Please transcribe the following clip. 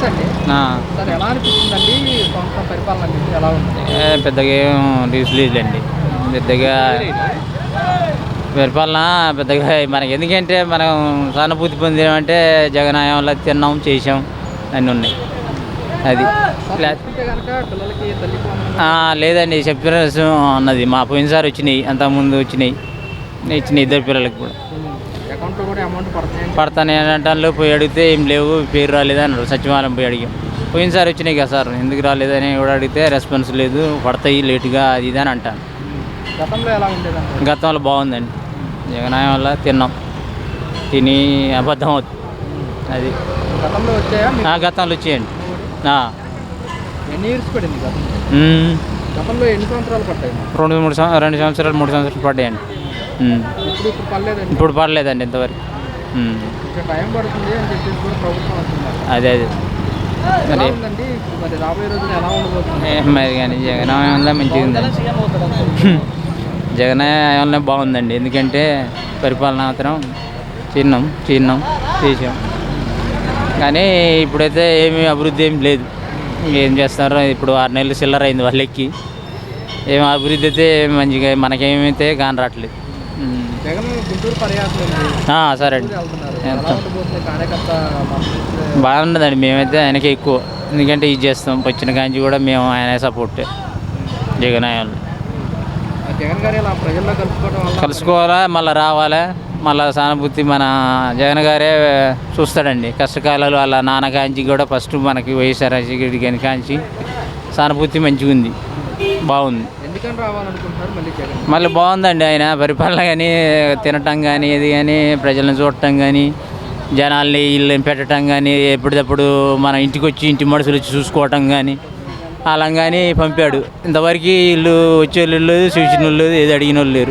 నమస్తే అండి. సార్ ఎలా అనిపిస్తుందండి సంవత్సరం పరిపాలన మీకు ఎలా ఉంది? పెద్దగా ఏం లేదండి. పెద్దగా పరిపాలన పెద్దగా మనకి ఎందుకంటే మనం సానుభూతి పొందామంటే జగనాయంలో తిన్నాం చేసాం అన్నీ ఉన్నాయి. అది చూసుకుంటే కనుక పిల్లలకి తల్లికి వందనం లేదండి చెప్పిన అన్నది మా పోయినసారి వచ్చినాయి, అంతకుముందు వచ్చినాయి ఇద్దరు పిల్లలకి కూడా అకౌంట్లో కూడా అమౌంట్ పడుతుంది. పడతానే అంటాను. పోయి అడిగితే ఏం లేవు, పేరు రాలేదు అన్నారు. సచివాలయం పోయి అడిగాం. పోయినసారి వచ్చినాయి కదా సార్, ఎందుకు రాలేదని కూడా అడిగితే రెస్పాన్స్ లేదు, పడతాయి లేటుగా అది ఇది అని అంటాను. గతంలో ఎలా ఉండేదండి? గతంలో బాగుందండి, జగనాయం వల్ల తిన్నాం, తిని అబద్ధం అవుతుంది. అది గతంలో వచ్చాయా? గతంలో వచ్చేయండి. ఎన్ని ఇయర్స్ పడింది గతంలో ఎన్ని సంవత్సరాలు పడ్డాయి? 2 సంవత్సరాలు 3 సంవత్సరాలు పడ్డాయండి. ఇప్పుడు పర్లేదండి. ఇప్పుడు పడలేదండి ఇంతవరకు. ఇంకా టైం పడుతుంది అని చెప్పేసి కూడా ప్రభుత్వం అంటున్నారు. అదే ఎలా ఉందండి మరి రాబోయే రోజులు ఎలా ఉండబోతుంది? మరి కానీ జగనాయంలో మంచిగా ఉందండి. జగనాయంలో బాగుందండి, ఎందుకంటే పరిపాలన మాత్రం చిన్నాం చేసాం. కానీ ఇప్పుడైతే ఏమీ అభివృద్ధి ఏం లేదు. ఏం చేస్తారో ఇప్పుడు 6 నెలలు చిల్లర అయింది వాళ్ళకి. ఏం అభివృద్ధి అయితే మంచిగా మనకేమైతే కాని రావట్లేదు. జగన్ గుంటూరు పర్యాటన సరే అండి, బాగుండదండి. మేమైతే ఆయనకే ఎక్కువ, ఎందుకంటే ఇది చేస్తాం వచ్చిన కాంచి కూడా మేము ఆయన సపోర్ట్. జగనాయంలో జగన్ గారు ఇలా ప్రజల్లో కలుసుకోవాలా, మళ్ళీ రావాలా, మళ్ళీ సానుభూతి మన జగన్ గారే చూస్తాడండి. కష్టకాలాలు వాళ్ళ నాన్న కాంచి కూడా ఫస్ట్ మనకి వైఎస్ఆర్ రాజశేఖర గారి కాంచి సానుభూతి మంచిగా ఉంది, బాగుంది. ఎందుకని రావాలనుకుంటున్నారు మళ్ళీ జగన్? మళ్ళీ బాగుందండి ఆయన పరిపాలన, కానీ తినటం కానీ ఇది కానీ ప్రజలను చూడటం కానీ జనాల్ని ఇల్లు పెట్టడం కానీ ఎప్పటికప్పుడు మన ఇంటికి వచ్చి ఇంటి మనుషులు వచ్చి చూసుకోవటం కానీ అలా కానీ పంపాడు. ఇంతవరకు ఇల్లు వచ్చే వాళ్ళు లేదు, చూసిన వాళ్ళు లేదు, ఏది అడిగిన వాళ్ళు లేరు.